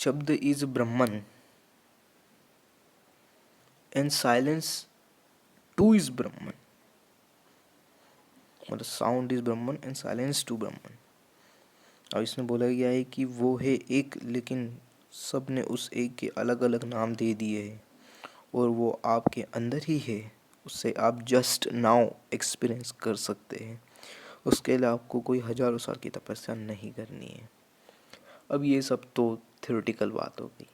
शब्द is Brahman and silence too is Brahman, मतलब sound is Brahman and silence too Brahman. और इसमें बोला गया है कि वो है एक, लेकिन सब ने उस एक के अलग अलग नाम दे दिए हैं, और वो आपके अंदर ही है, उससे आप जस्ट नाउ एक्सपीरियंस कर सकते हैं। उसके लिए आपको कोई हजारों साल की तपस्या नहीं करनी है। अब ये सब तो थ्योरेटिकल बात हो गई।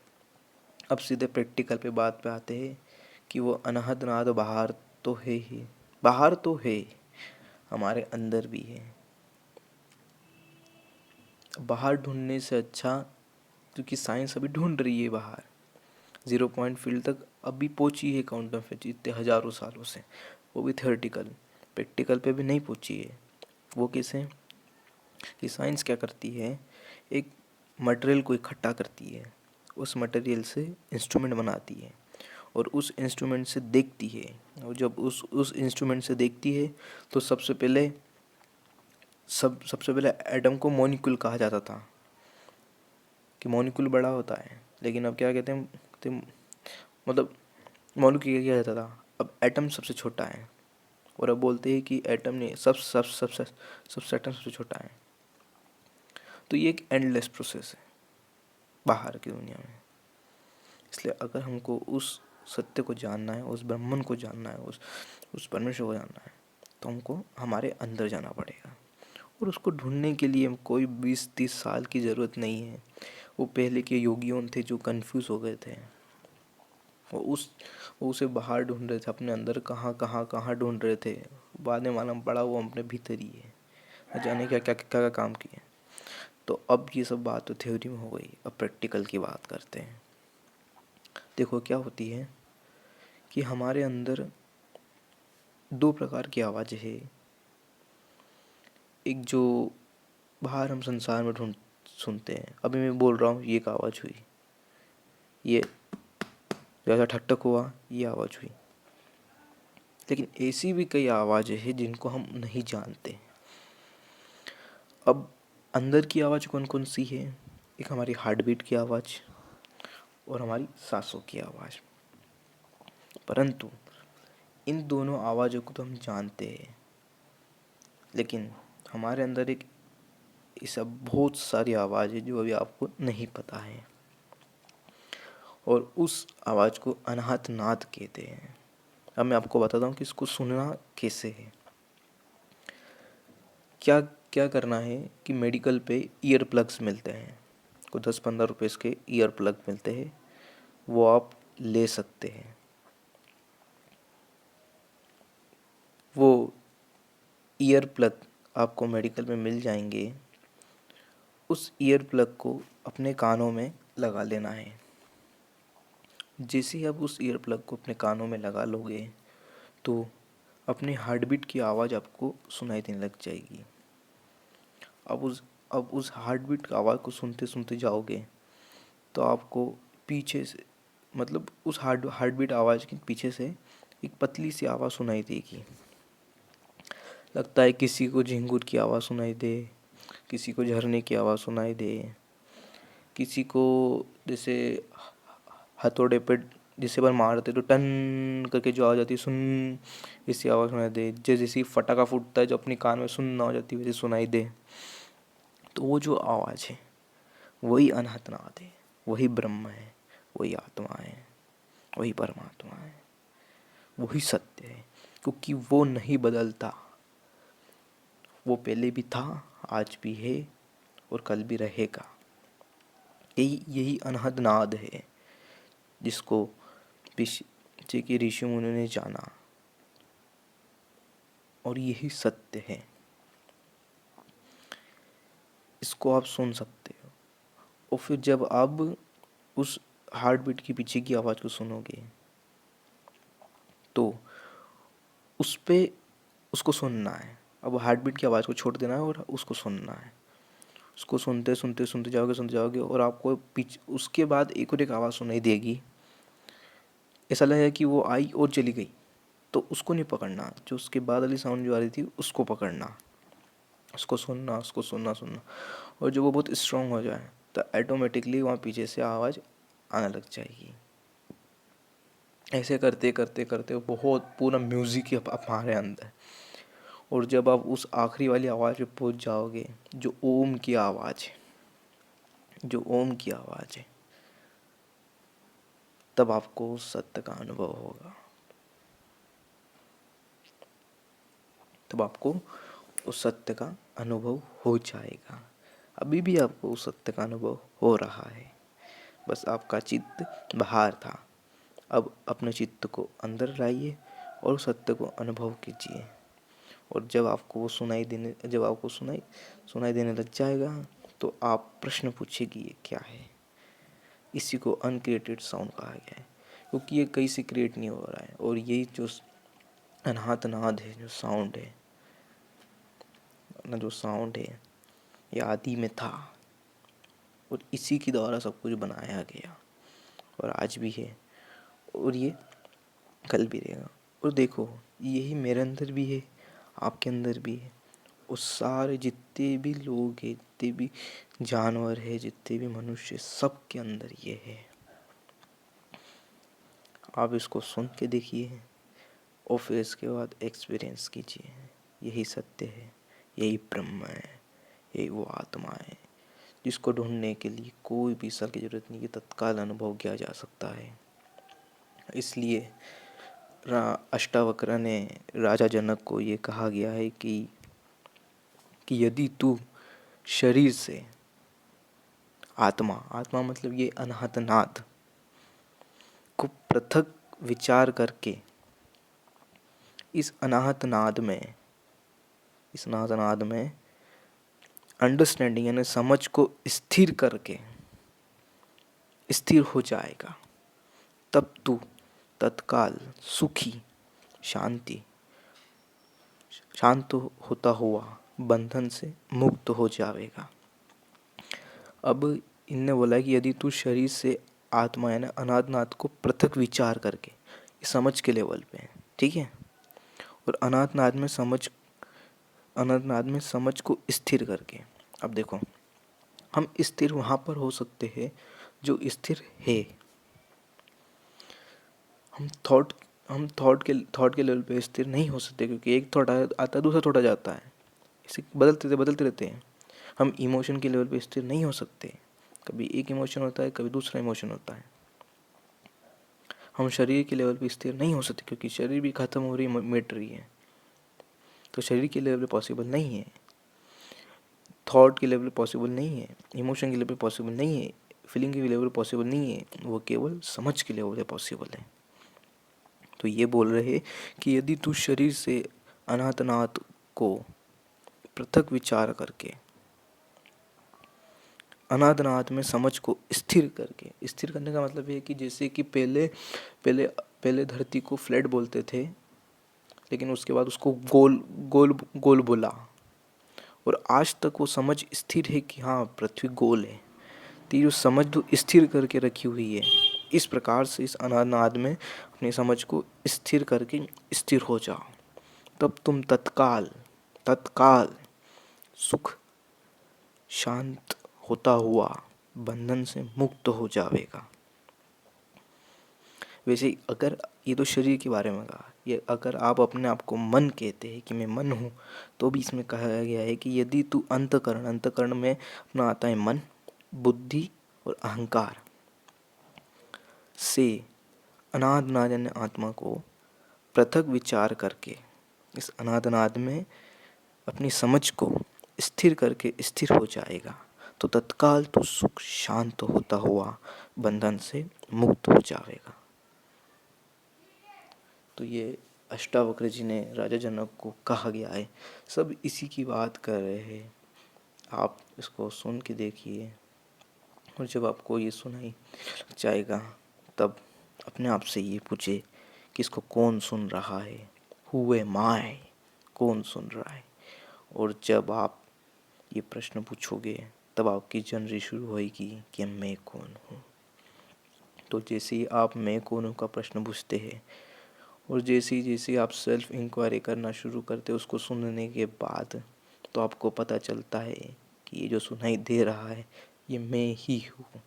अब सीधे प्रैक्टिकल पे बात पे आते हैं कि वो अनहद नाद बाहर तो है ही, बाहर तो है, हमारे अंदर भी है। बाहर ढूंढने से अच्छा, क्योंकि साइंस अभी ढूंढ रही है बाहर, 0 पॉइंट फील्ड तक अभी पहुंची है क्वांटम फिजिक्स इतने हजारों सालों से, वो भी थ्योरेटिकल, प्रैक्टिकल पे भी नहीं पहुंची है। वो कैसे कि साइंस क्या करती है, एक मटेरियल को इकट्ठा करती है, उस मटेरियल से इंस्ट्रूमेंट बनाती है, और उस इंस्ट्रूमेंट से देखती है। और जब उस इंस्ट्रूमेंट से देखती है तो सबसे पहले एटम को मॉलिक्यूल कहा जाता था कि मॉलिक्यूल बड़ा होता है, लेकिन अब क्या कहते हैं, मतलब मॉलिक्यूल क्या कहता था, अब एटम सबसे छोटा है, और अब बोलते हैं कि एटम ने सबसे एटम सबसे छोटा है। तो ये एक एंडलेस प्रोसेस है बाहर की दुनिया में। इसलिए अगर हमको उस सत्य को जानना है, उस ब्रह्मन को जानना है, उस परमेश्वर को जानना है, तो हमको हमारे अंदर जाना पड़ेगा। और उसको ढूंढने के लिए कोई 20-30 साल की ज़रूरत नहीं है। वो पहले के योगियों थे जो कंफ्यूज हो गए थे, वो उसे बाहर ढूंढ रहे थे, अपने अंदर कहाँ ढूंढ रहे थे, बाद में मालूम पड़ा वो अपने भीतर ही है, न जाने क्या काम किए। तो अब ये सब बात तो थ्योरी में हो गई, अब प्रैक्टिकल की बात करते हैं। देखो क्या होती है कि हमारे अंदर 2 प्रकार की आवाज़ है। एक जो बाहर हम संसार में सुनते हैं, अभी मैं बोल रहा हूँ ये एक आवाज़ हुई, ये जैसा ठक ठक हुआ, ये आवाज़ हुई। लेकिन ऐसी भी कई आवाज़ें हैं जिनको हम नहीं जानते। अब अंदर की आवाज़ कौन कौन सी है, एक हमारी हार्ट बीट की आवाज़ और हमारी सांसों की आवाज़। परंतु इन दोनों आवाज़ों को तो हम जानते हैं, लेकिन हमारे अंदर एक ऐसा बहुत सारी आवाज़ है जो अभी आपको नहीं पता है, और उस आवाज़ को अनाहत नाद कहते हैं। अब मैं आपको बताता हूँ कि इसको सुनना कैसे है। क्या क्या करना है कि मेडिकल पे ईयर प्लग्स मिलते हैं, को 10-15 रुपये इसके ईयर प्लग मिलते हैं, वो आप ले सकते हैं। वो ईयर प्लग आपको मेडिकल में मिल जाएंगे। उस ईयर प्लग को अपने कानों में लगा लेना है। जैसे ही आप उस ईयर प्लग को अपने कानों में लगा लोगे तो अपने हार्ट बीट की आवाज़ आपको सुनाई देने लग जाएगी। अब उस हार्ट बीट की आवाज़ को सुनते सुनते जाओगे तो आपको पीछे से, मतलब उस हार्ट बीट आवाज़ के पीछे से एक पतली सी आवाज़ सुनाई देगी। लगता है किसी को झिंगुर की आवाज़ सुनाई दे, किसी को झरने की आवाज़ सुनाई दे, किसी को जैसे हथौड़े पे जिसे बार मारते तो टन करके जो आवाज़ आती है, सुन, इसी आवाज़ सुनाई दे। जैसे फटाका फूटता है जो अपने कान में सुन हो जाती है, वैसे सुनाई दे। तो वो जो आवाज़ है वही अनहत नाद है, वही ब्रह्म है, वही आत्मा है, वही परमात्मा है, वही सत्य है। क्योंकि वो नहीं बदलता, वो पहले भी था, आज भी है और कल भी रहेगा। यही अनहद नाद है जिसको पीछे के ऋषि मुनियों ने जाना, और यही सत्य है। इसको आप सुन सकते हो, और फिर जब आप उस हार्ट बीट के पीछे की आवाज़ को सुनोगे तो उस पे उसको सुनना है। अब हार्ट बीट की आवाज़ को छोड़ देना है और उसको सुनना है। उसको सुनते जाओगे और आपको पीछे उसके बाद एक और एक आवाज़ सुनाई देगी। ऐसा लगेगा कि वो आई और चली गई, तो उसको नहीं पकड़ना, जो उसके बाद वाली साउंड जो आ रही थी उसको पकड़ना, उसको सुनना। और जब वो बहुत स्ट्रांग हो जाए तो ऑटोमेटिकली वहाँ पीछे से आवाज़ आने लग जाएगी। ऐसे करते करते करते बहुत पूरा म्यूज़िक ही हमारे अंदर। और जब आप उस आखिरी वाली आवाज़ पे पहुँच जाओगे, जो ओम की आवाज़ है, जो ओम की आवाज़ है, तब आपको उस सत्य का अनुभव होगा। तब आपको उस सत्य का अनुभव हो जाएगा। अभी भी आपको उस सत्य का अनुभव हो रहा है, बस आपका चित्त बाहर था। अब अपने चित्त को अंदर लाइए और सत्य को अनुभव कीजिए। और जब आपको सुनाई देने लग जाएगा, तो आप प्रश्न पूछिए कि ये क्या है। इसी को अनक्रिएटेड साउंड कहा गया है, क्योंकि ये कहीं से क्रिएट नहीं हो रहा है। और यही जो अनाहत नाद है, जो साउंड है ना, जो साउंड है, ये आदि में था और इसी के द्वारा सब कुछ बनाया गया, और आज भी है और ये कल भी रहेगा। और देखो, यही मेरे अंदर भी है, आपके अंदर भी है, उस सारे जितने भी लोग हैं, जितने भी जानवर है, जितने भी मनुष्य, सब के अंदर ये है। आप इसको सुन के देखिए और फिर इसके बाद एक्सपीरियंस कीजिए। यही सत्य है, यही ब्रह्म है, यही वो आत्मा है जिसको ढूंढने के लिए कोई भी साल की जरूरत नहीं, ये तत्काल अनुभव किया जा सकता है। इसलिए अष्टावक्र ने राजा जनक को ये कहा गया है कि यदि तू शरीर से आत्मा आत्मा मतलब ये अनाहत नाद को पृथक विचार करके इस अनाहत नाद में अंडरस्टैंडिंग यानी समझ को स्थिर करके स्थिर हो जाएगा, तब तू तत्काल सुखी शांत होता हुआ बंधन से मुक्त हो जाएगा। अब इनने बोला कि यदि तू शरीर से आत्मा यानी अनाहत नाद को पृथक विचार करके, समझ के लेवल पे है, ठीक है, और अनाहत नाद में समझ को स्थिर करके। अब देखो, हम स्थिर वहाँ पर हो सकते हैं जो स्थिर है। हम थॉट के लेवल पे स्थिर नहीं हो सकते, क्योंकि एक थॉट आता है, दूसरा थॉट आ जाता है, इसे बदलते रहते हैं। हम इमोशन के लेवल पे स्थिर नहीं हो सकते, कभी एक इमोशन होता है, कभी दूसरा इमोशन होता है। हम शरीर के लेवल पे स्थिर नहीं हो सकते, क्योंकि शरीर भी खत्म हो रही है, मिट रही है, तो शरीर के लेवल पे पॉसिबल नहीं है। थॉट के लेवल पॉसिबल नहीं है, इमोशन के लेवल पॉसिबल नहीं है, फीलिंग के लेवल पॉसिबल नहीं है, वो केवल समझ के लेवल पे पॉसिबल है। तो ये बोल रहे हैं कि यदि तू शरीर से अनाहत नाद को पृथक विचार करके अनाहत नाद में समझ को स्थिर करके, स्थिर करने का मतलब है कि जैसे कि पहले धरती को फ्लैट बोलते थे, लेकिन उसके बाद उसको गोल गोल गोल बोला, और आज तक वो समझ स्थिर है कि हाँ पृथ्वी गोल है। तो ये जो समझ तो स्थिर करके रखी हुई है, इस प्रकार से इस अनाहत नाद में अपनी समझ को स्थिर करके स्थिर हो जाओ, तब तुम तत्काल सुख शांत होता हुआ बंधन से मुक्त हो जाएगा। वैसे अगर ये तो शरीर के बारे में कहा, ये अगर आप अपने आप को मन कहते हैं कि मैं मन हूँ, तो भी इसमें कहा गया है कि यदि तू अंतकरण में अपना आता है मन, बुद्धि और अहंकार से अनाहत नाद यानी आत्मा को पृथक विचार करके इस अनाहत नाद में अपनी समझ को स्थिर करके स्थिर हो जाएगा, तो तत्काल तो सुख शांत होता हुआ बंधन से मुक्त हो जाएगा। तो ये अष्टावक्र जी ने राजा जनक को कहा गया है, सब इसी की बात कर रहे हैं। आप इसको सुन के देखिए, और जब आपको ये सुनाई जाएगा, तब अपने आप से ये पूछे कि इसको कौन सुन रहा है, हु एम आई, कौन सुन रहा है। और जब आप ये प्रश्न पूछोगे, तब आपकी जर्नी शुरू होएगी कि मैं कौन हूँ। तो जैसे ही आप मैं कौन हूँ का प्रश्न पूछते हैं, और जैसे आप सेल्फ इंक्वायरी करना शुरू करते, उसको सुनने के बाद, तो आपको पता चलता है कि ये जो सुनाई दे रहा है, ये मैं ही हूँ।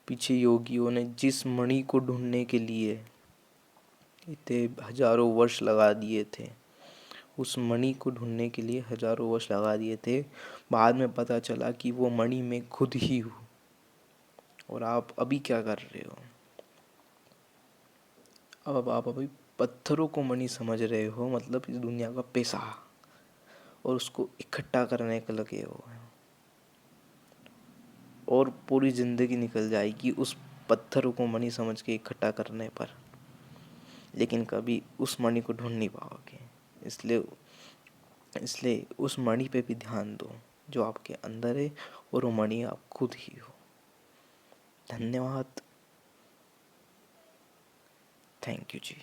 पीछे योगियों ने जिस मणि को ढूंढने के लिए इतने हजारों वर्ष लगा दिए थे, उस मणि को ढूंढने के लिए हजारों वर्ष लगा दिए थे, बाद में पता चला कि वो मणि मैं खुद ही हूँ। और आप अभी क्या कर रहे हो? अब आप अभी पत्थरों को मणि समझ रहे हो, मतलब इस दुनिया का पैसा, और उसको इकट्ठा करने के लगे हो। और पूरी जिंदगी निकल जाएगी उस पत्थरों को मणि समझ के इकट्ठा करने पर, लेकिन कभी उस मणि को ढूंढ नहीं पाओगे। इसलिए इसलिए उस मणि पे भी ध्यान दो जो आपके अंदर है, और वो मणि आप खुद ही हो। धन्यवाद। Thank you ji.